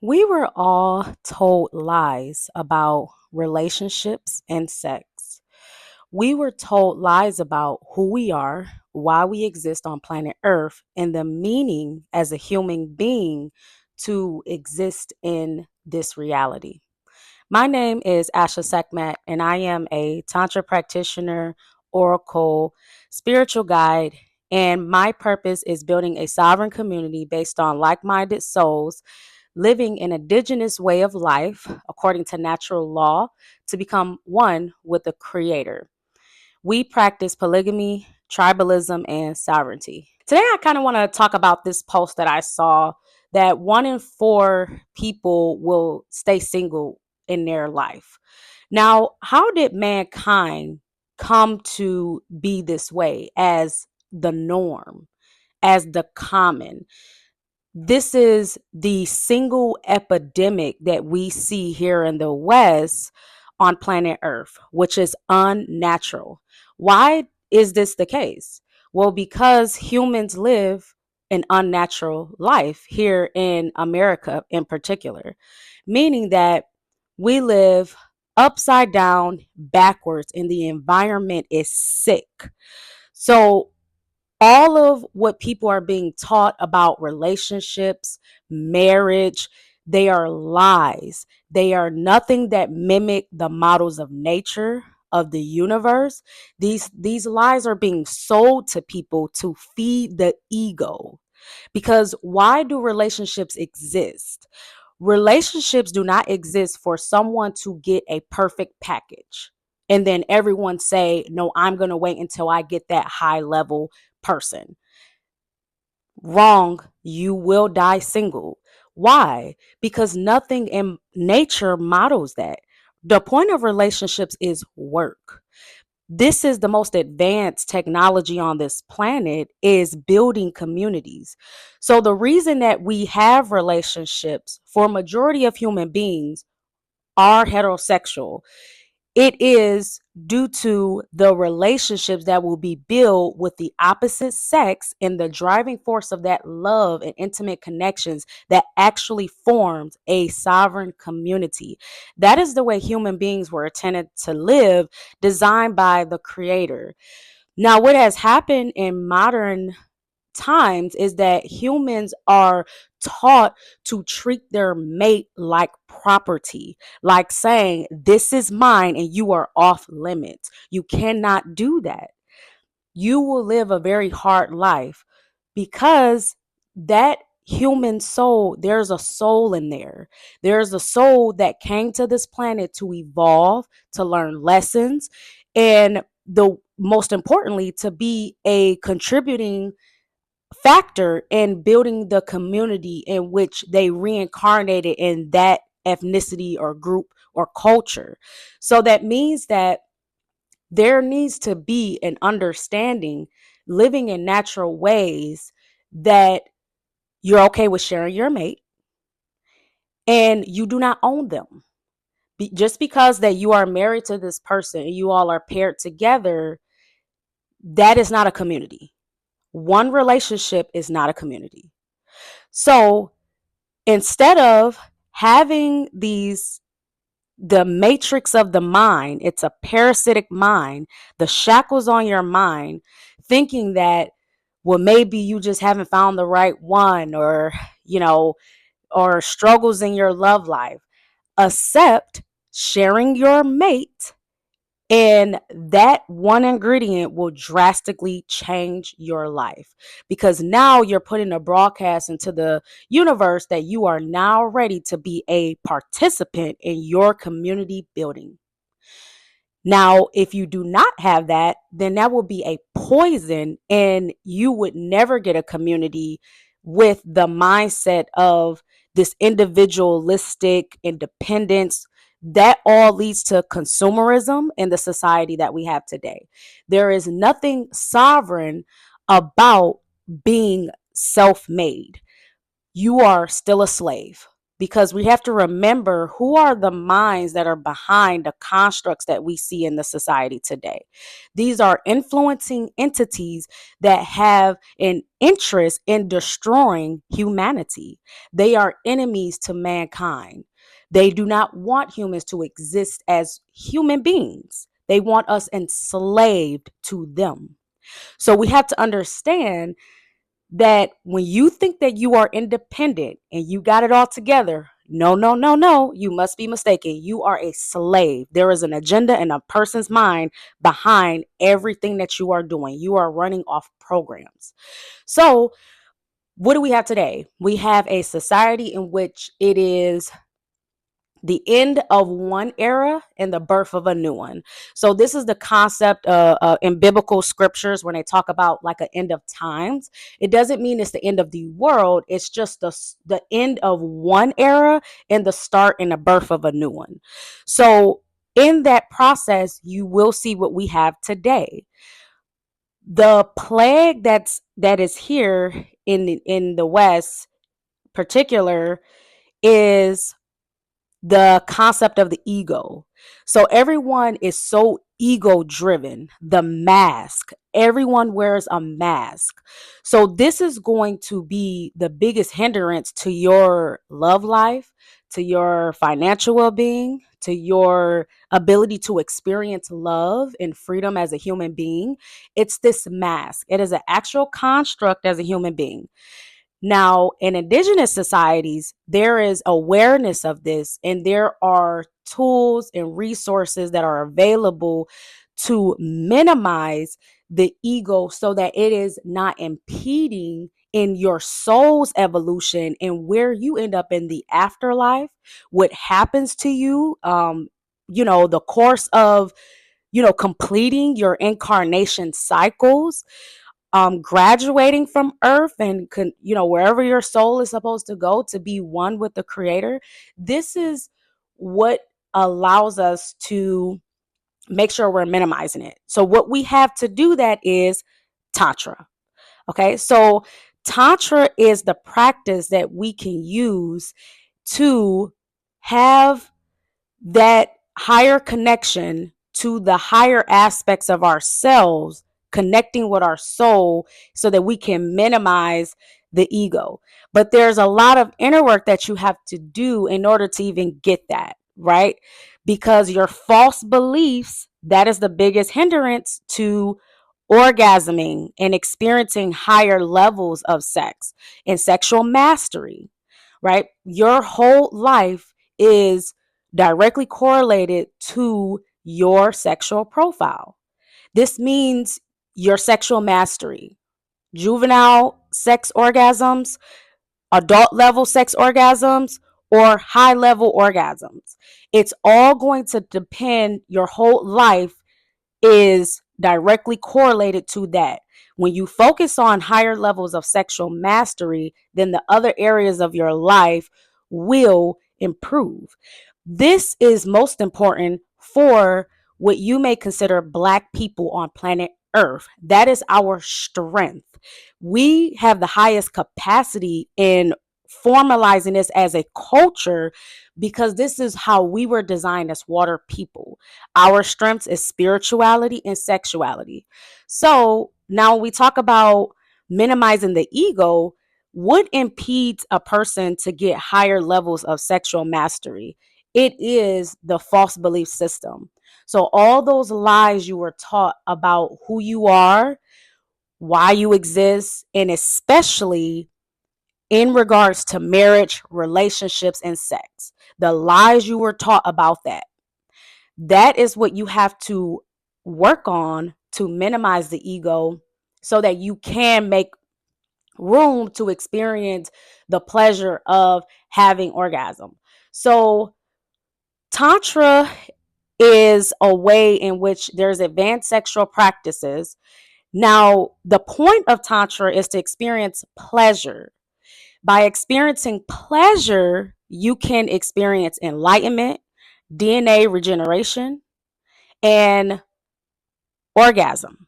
We were all told lies about relationships and sex. We were told lies about who we are, why we exist on planet Earth, and the meaning as a human being to exist in this reality. My name is Asha Sekhmet, and I am a Tantra practitioner, oracle, spiritual guide, and my purpose is building a sovereign community based on like minded souls living an indigenous way of life according to natural law to become one with the Creator. We practice polygamy, tribalism, and sovereignty. Today, I kind of want to talk about this post that I saw that 1 in 4 people will stay single in their life. Now, how did mankind come to be this way as the norm, as the common? This is the single epidemic that we see here in the West on planet Earth, which is unnatural. Why is this the case? Well, because humans live an unnatural life here in America in particular, meaning that we live upside down, backwards, and the environment is sick. So all of what people are being taught about relationships, marriage, they are lies. They are nothing that mimic the models of nature, of the universe. These lies are being sold to people to feed the ego. Because why do relationships exist? Relationships do not exist for someone to get a perfect package and then everyone say, no, I'm going to wait until I get that high level person. Wrong. You will die single. Why? Because nothing in nature models that. The point of relationships is work. This is the most advanced technology on this planet is building communities. So the reason that we have relationships for a majority of human beings are heterosexual, it is due to the relationships that will be built with the opposite sex and the driving force of that love and intimate connections that actually forms a sovereign community. That is the way human beings were intended to live, designed by the Creator. Now, what has happened in modern times is that humans are taught to treat their mate like property, like saying, this is mine and you are off limits. You cannot do that. You will live a very hard life because that human soul, there's a soul in there. There's a soul that came to this planet to evolve, to learn lessons, and the most importantly, to be a contributing factor in building the community in which they reincarnated in that ethnicity or group or culture. So that means that there needs to be an understanding living in natural ways that you're okay with sharing your mate and you do not own them. Just because that you are married to this person and you all are paired together, that is not a community. One relationship is not a community. So instead of having the matrix of the mind, it's a parasitic mind, the shackles on your mind, thinking that, well, maybe you just haven't found the right one, or, or struggles in your love life. Accept sharing your mate, and that one ingredient will drastically change your life because now you're putting a broadcast into the universe that you are now ready to be a participant in your community building. Now, if you do not have that, then that will be a poison and you would never get a community with the mindset of this individualistic independence. That all leads to consumerism in the society that we have today. There is nothing sovereign about being self made. You are still a slave. because we have to remember who are the minds that are behind the constructs that we see in the society today. These are influencing entities that have an interest in destroying humanity. They are enemies to mankind. They do not want humans to exist as human beings. They want us enslaved to them. So we have to understand that when you think that you are independent and you got it all together, no, no, no, no, you must be mistaken. You are a slave. There is an agenda in a person's mind behind everything that you are doing. You are running off programs. So, what do we have today? We have a society in which it is the end of one era and the birth of a new one. So this is the concept in biblical scriptures when they talk about like an end of times. It doesn't mean it's the end of the world. It's just the end of one era and the start and the birth of a new one. So in that process, you will see what we have today. The plague that is here in the West, particular, is the concept of the ego. So everyone is so ego driven. The mask, everyone wears a mask. So this is going to be the biggest hindrance to your love life, to your financial well being, to your ability to experience love and freedom as a human being. It's this mask. It is an actual construct as a human being. Now, in indigenous societies, there is awareness of this, and there are tools and resources that are available to minimize the ego so that it is not impeding in your soul's evolution and where you end up in the afterlife, what happens to you, the course of, completing your incarnation cycles, graduating from earth and wherever your soul is supposed to go to be one with the creator. This is what allows us to make sure we're minimizing it. So what we have to do that is Tantra. Okay, so Tantra is the practice that we can use to have that higher connection to the higher aspects of ourselves, connecting with our soul so that we can minimize the ego. But there's a lot of inner work that you have to do in order to even get that, right? Because your false beliefs, that is the biggest hindrance to orgasming and experiencing higher levels of sex and sexual mastery, right? Your whole life is directly correlated to your sexual profile. This means your sexual mastery, juvenile sex orgasms, adult level sex orgasms, or high level orgasms. It's all going to depend, your whole life is directly correlated to that. When you focus on higher levels of sexual mastery, then the other areas of your life will improve. This is most important for what you may consider Black people on planet Earth. That is our strength. We have the highest capacity in formalizing this as a culture because this is how we were designed as water people. Our strengths is spirituality and sexuality. So now when we talk about minimizing the ego, what impedes a person to get higher levels of sexual mastery? It is the false belief system. So all those lies you were taught about who you are, why you exist, and especially in regards to marriage, relationships, and sex, the lies you were taught about that is what you have to work on to minimize the ego so that you can make room to experience the pleasure of having orgasm. So Tantra is a way in which there's advanced sexual practices. Now, the point of Tantra is to experience pleasure. By experiencing pleasure, you can experience enlightenment, DNA regeneration, and orgasm.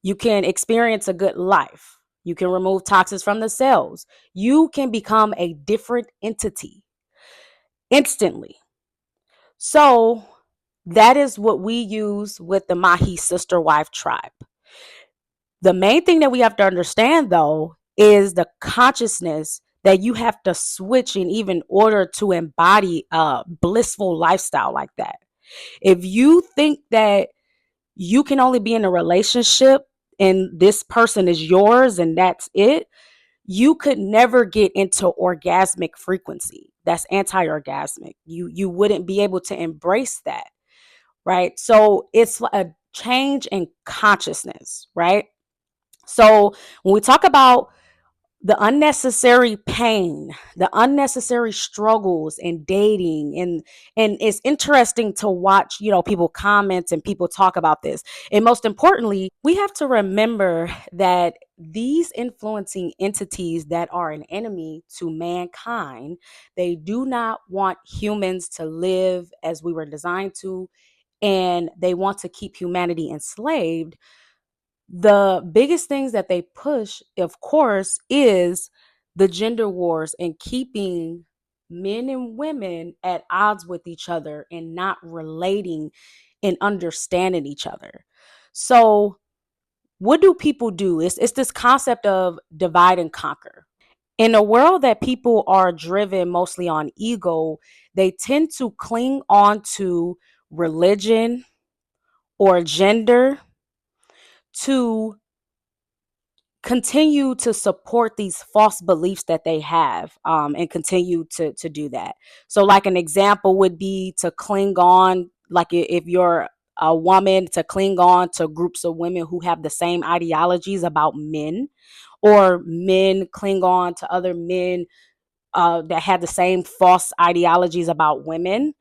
You can experience a good life. You can remove toxins from the cells. You can become a different entity. instantly. So that is what we use with the Maji sister wife tribe. The main thing that we have to understand, though, is the consciousness that you have to switch in even order to embody a blissful lifestyle like that. If you think that you can only be in a relationship and this person is yours and that's it, you could never get into orgasmic frequency. That's anti-orgasmic. You wouldn't be able to embrace that, right? So it's a change in consciousness, right? So when we talk about the unnecessary pain, the unnecessary struggles in dating, and it's interesting to watch, people comment and people talk about this. And most importantly, we have to remember that these influencing entities that are an enemy to mankind, they do not want humans to live as we were designed to, and they want to keep humanity enslaved. The biggest things that they push, of course, is the gender wars and keeping men and women at odds with each other and not relating and understanding each other. So, what do people do? It's this concept of divide and conquer. In a world that people are driven mostly on ego, they tend to cling on to religion or gender to continue to support these false beliefs that they have, and continue to do that. So like an example would be to cling on, like if you're a woman, to cling on to groups of women who have the same ideologies about men, or men cling on to other men that have the same false ideologies about women,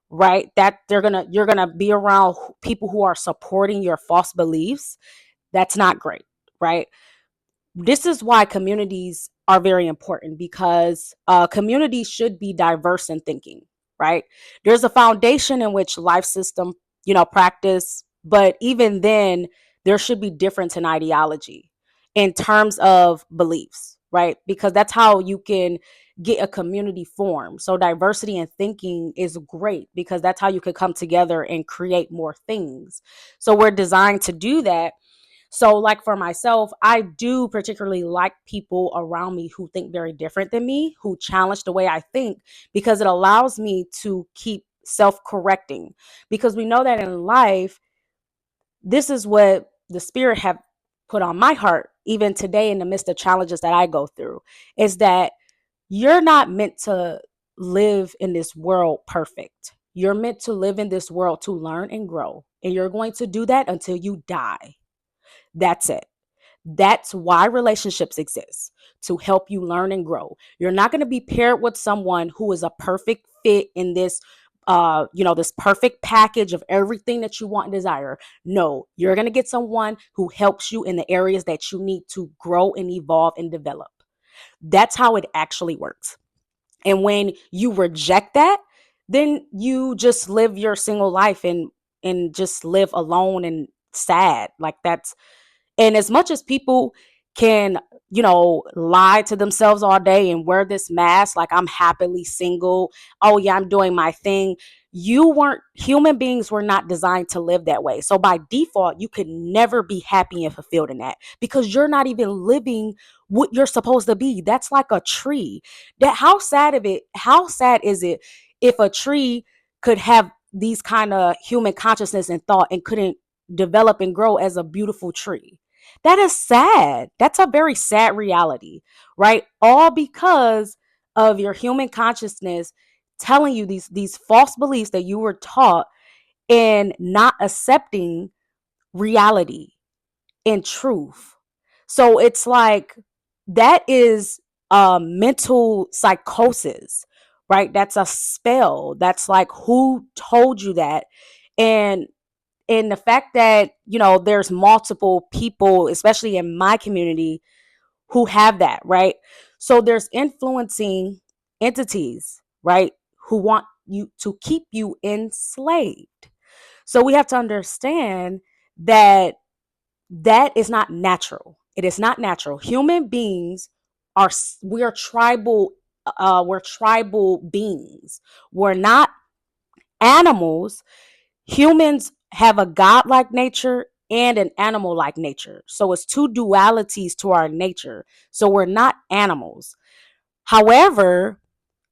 right? That you're gonna be around people who are supporting your false beliefs. That's not great, right? This is why communities are very important, because communities should be diverse in thinking, right? There's a foundation in which life system, practice, but even then, there should be difference in ideology in terms of beliefs, right? Because that's how you can get a community formed. So diversity in thinking is great, because that's how you could come together and create more things. So we're designed to do that. So, like for myself, I do particularly like people around me who think very different than me, who challenge the way I think, because it allows me to keep self correcting. Because we know that in life, this is what the spirit have put on my heart, even today in the midst of challenges that I go through, is that you're not meant to live in this world perfect. You're meant to live in this world to learn and grow. And you're going to do that until you die. That's it. That's why relationships exist, to help you learn and grow. You're not going to be paired with someone who is a perfect fit in this this perfect package of everything that you want and desire. No, you're going to get someone who helps you in the areas that you need to grow and evolve and develop. That's how it actually works. And when you reject that, then you just live your single life and just live alone and sad. Like that's and as much as people can, lie to themselves all day and wear this mask, like I'm happily single, oh yeah, I'm doing my thing. Human beings were not designed to live that way. So by default, you could never be happy and fulfilled in that, because you're not even living what you're supposed to be. That's like a tree. How sad is it if a tree could have these kind of human consciousness and thought and couldn't develop and grow as a beautiful tree? That is sad. That's a very sad reality, right? All because of your human consciousness telling you these false beliefs that you were taught, and not accepting reality and truth. So it's like that is a mental psychosis, right? That's a spell. That's like, who told you that? And the fact that there's multiple people, especially in my community, who have that, right? So there's influencing entities, right, who want you to keep you enslaved. So we have to understand that that is not natural. It is not natural. Human beings are we are tribal we're tribal beings. We're not animals. Humans have a godlike nature and an animal like nature. So it's two dualities to our nature. So we're not animals. However,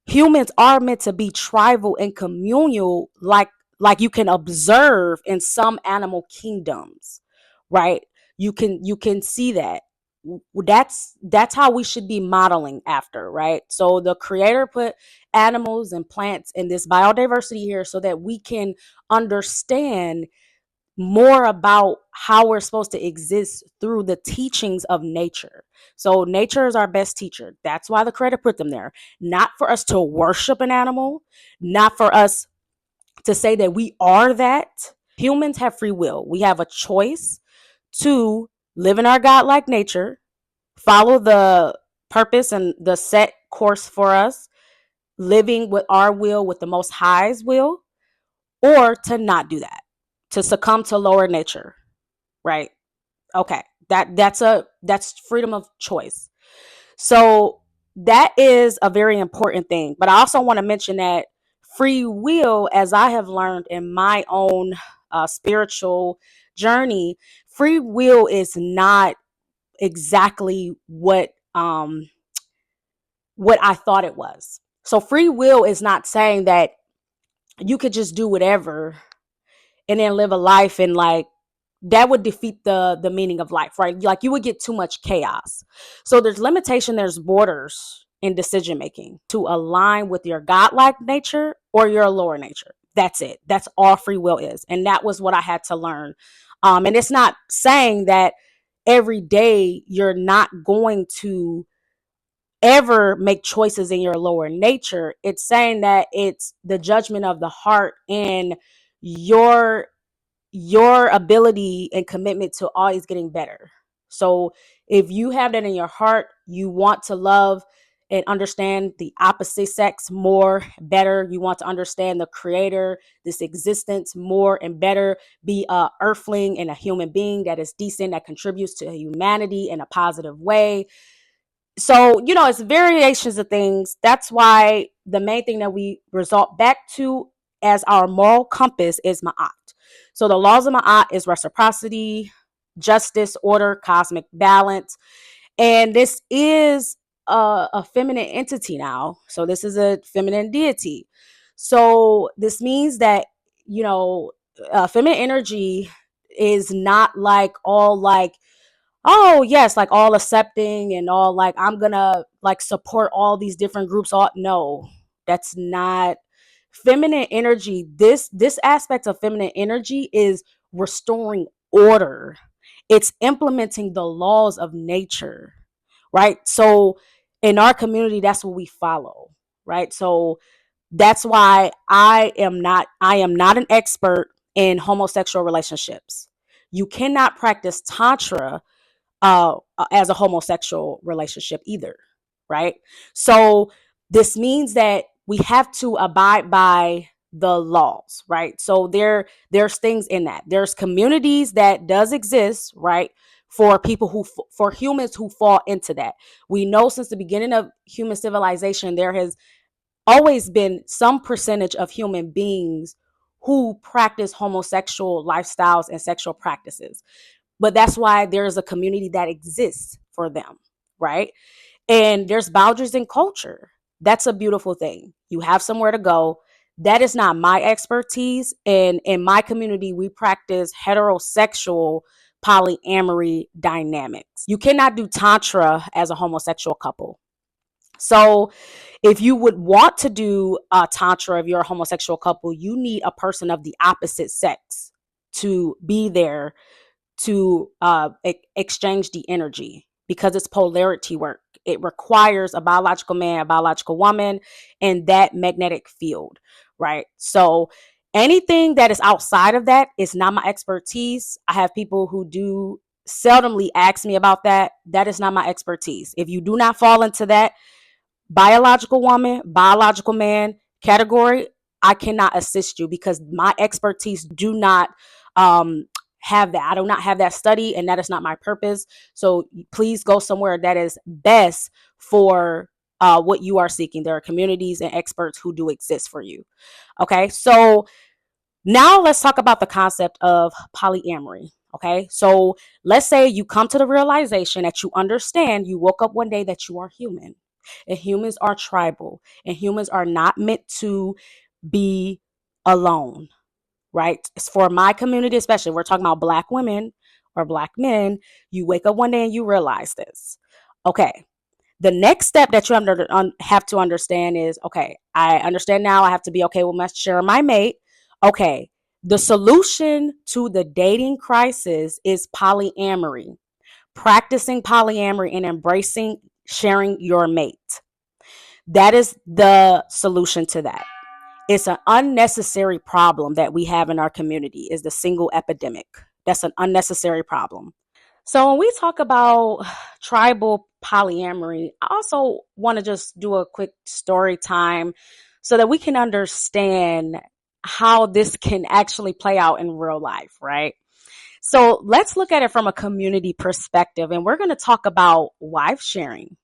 humans are meant to be tribal and communal, like you can observe in some animal kingdoms, right? You can see that. That's how we should be modeling after, right? So the creator put animals and plants in this biodiversity here so that we can understand more about how we're supposed to exist through the teachings of nature. So nature is our best teacher. That's why the creator put them there. Not for us to worship an animal, not for us to say that we are that. Humans have free will. We have a choice to live in our godlike nature, follow the purpose and the set course for us, living with our will, with the Most High's will, or to not do that, to succumb to lower nature, right? Okay, that's freedom of choice. So that is a very important thing. But I also want to mention that free will, as I have learned in my own spiritual journey, free will is not exactly what I thought it was. So free will is not saying that you could just do whatever and then live a life, and like that would defeat the meaning of life, right? Like you would get too much chaos. So there's limitation, there's borders in decision making to align with your godlike nature or your lower nature. That's it. That's all free will is. And that was what I had to learn. And it's not saying that every day you're not going to ever make choices in your lower nature. It's saying that it's the judgment of the heart and your your ability and commitment to always getting better. So if you have that in your heart, you want to love and understand the opposite sex more, better. You want to understand the creator, this existence more and better, be a earthling and a human being that is decent, that contributes to humanity in a positive way. So, it's variations of things. That's why the main thing that we resort back to as our moral compass is Ma'at. So the laws of Ma'at is reciprocity, justice, order, cosmic balance. And this is a feminine entity now. So this is a feminine deity. So this means that, feminine energy is not like all like, oh yes, like all accepting and all like I'm gonna like support all these different groups. All no, that's not feminine energy. This aspect of feminine energy is restoring order. It's implementing the laws of nature, right? So in our community, that's what we follow, right? So that's why I am not an expert in homosexual relationships. You cannot practice tantra as a homosexual relationship either, right? So this means that we have to abide by the laws, right? So there's things in that. There's communities that does exist, right? For people for humans who fall into that. We know since the beginning of human civilization, there has always been some percentage of human beings who practice homosexual lifestyles and sexual practices, but that's why there's a community that exists for them, right? And there's boundaries in culture. That's a beautiful thing. You have somewhere to go. That is not my expertise. And in my community, we practice heterosexual polyamory dynamics. You cannot do tantra as a homosexual couple. So if you would want to do tantra, if you're a homosexual couple, you need a person of the opposite sex to be there to exchange the energy, because it's polarity work. It requires a biological man, a biological woman, and that magnetic field, right? So anything that is outside of that is not my expertise. I have people who do seldomly ask me about that. That is not my expertise. If you do not fall into that biological woman, biological man category, I cannot assist you because my expertise do not have that. I do not have that study, and that is not my purpose. So please go somewhere that is best for what you are seeking. There are communities and experts who do exist for you. Okay, so now let's talk about the concept of polyamory. Okay, so let's say you come to the realization that you understand, you woke up one day that you are human, and humans are tribal, and humans are not meant to be alone, right? It's for my community, especially, we're talking about Black women or Black men. You wake up one day and you realize this. Okay, the next step that you have to understand is, okay, I understand now I have to be okay with my sharing my mate. Okay, the solution to the dating crisis is polyamory. Practicing polyamory and embracing sharing your mate. That is the solution to that. It's an unnecessary problem that we have in our community, is the single epidemic. That's an unnecessary problem. So when we talk about tribal polyamory, I also want to just do a quick story time so that we can understand how this can actually play out in real life, right? So let's look at it from a community perspective, and we're going to talk about wife sharing.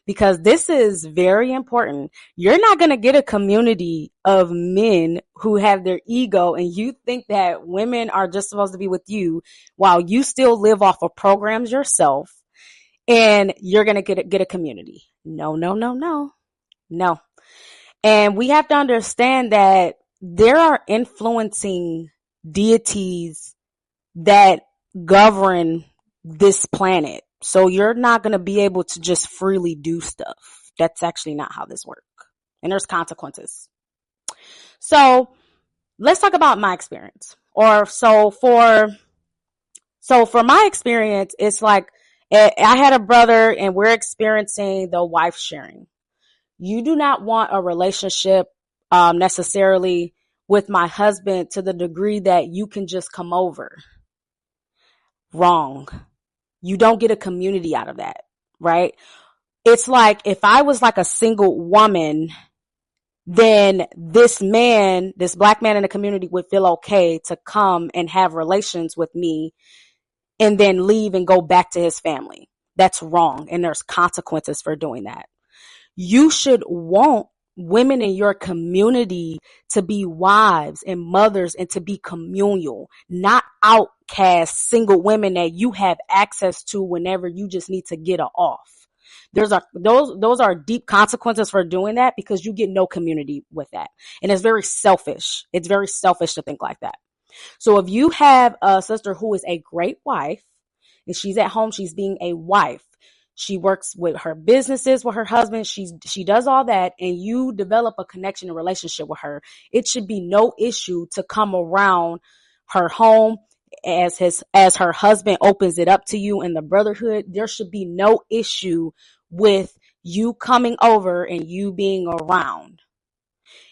Because this is very important. You're not going to get a community of men who have their ego and you think that women are just supposed to be with you while you still live off of programs yourself, and you're going to get a community. No. And we have to understand that there are influencing deities that govern this planet. So you're not going to be able to just freely do stuff. That's actually not how this works. And there's consequences. So let's talk about my experience. So for my experience, it's like I had a brother and we're experiencing the wife sharing. You do not want a relationship necessarily with my husband to the degree that you can just come over. Wrong. You don't get a community out of that, right? It's like if I was like a single woman, then this Black man in the community would feel okay to come and have relations with me and then leave and go back to his family. That's wrong. And there's consequences for doing that. You should want women in your community to be wives and mothers and to be communal, not outcast single women that you have access to whenever you just need to get her off. Those are deep consequences for doing that, because you get no community with that. And it's very selfish. It's very selfish to think like that. So if you have a sister who is a great wife and she's at home, she's being a wife, she works with her businesses with her husband, she does all that, and you develop a connection and relationship with her, it should be no issue to come around her home as her husband opens it up to you in the brotherhood. There should be no issue with you coming over and you being around.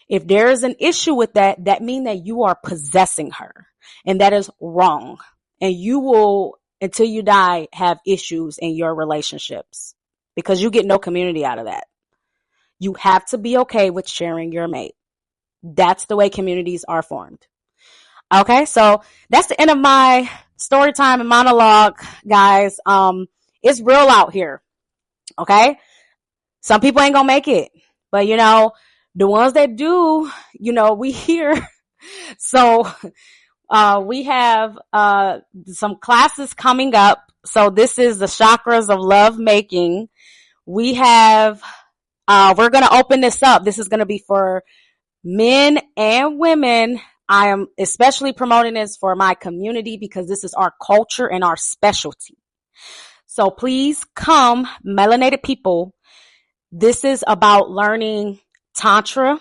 If there is an issue with that, that means that you are possessing her, and that is wrong. And you will, until you die, have issues in your relationships because you get no community out of that. You have to be okay with sharing your mate. That's the way communities are formed. Okay, so that's the end of my story time and monologue, guys. It's real out here. Okay, some people ain't gonna make it, but the ones that do, we here. So we have some classes coming up. So this is the chakras of love making. We have, we're going to open this up. This is going to be for men and women. I am especially promoting this for my community because this is our culture and our specialty. So please come, melanated people. This is about learning Tantra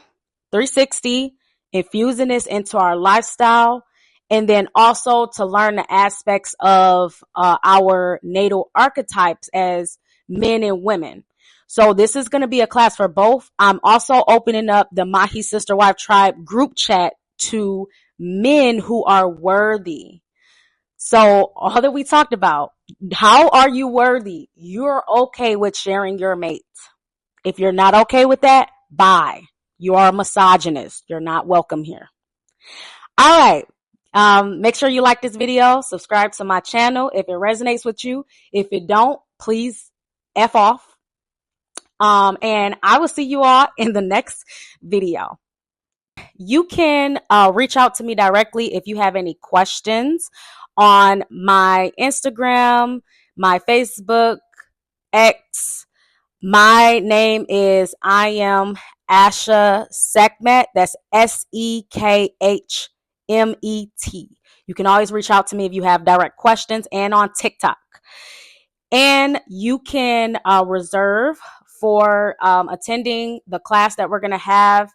360, infusing this into our lifestyle, and then also to learn the aspects of our natal archetypes as men and women. So this is going to be a class for both. I'm also opening up the Maji Sister Wife Tribe group chat to men who are worthy. So all that we talked about, how are you worthy? You're okay with sharing your mate. If you're not okay with that, bye. You are a misogynist. You're not welcome here. All right. Make sure you like this video, subscribe to my channel if it resonates with you. If it don't, please F off. And I will see you all in the next video. You can reach out to me directly if you have any questions on my Instagram, my Facebook, X. My name is I am Asha Sekhmet. That's Sekhmet. You can always reach out to me if you have direct questions, and on TikTok. And you can reserve for attending the class that we're going to have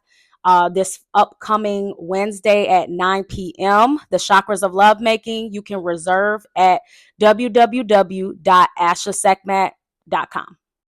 this upcoming Wednesday at 9 p.m. The Chakras of Lovemaking. You can reserve at www.ashasekhmet.com.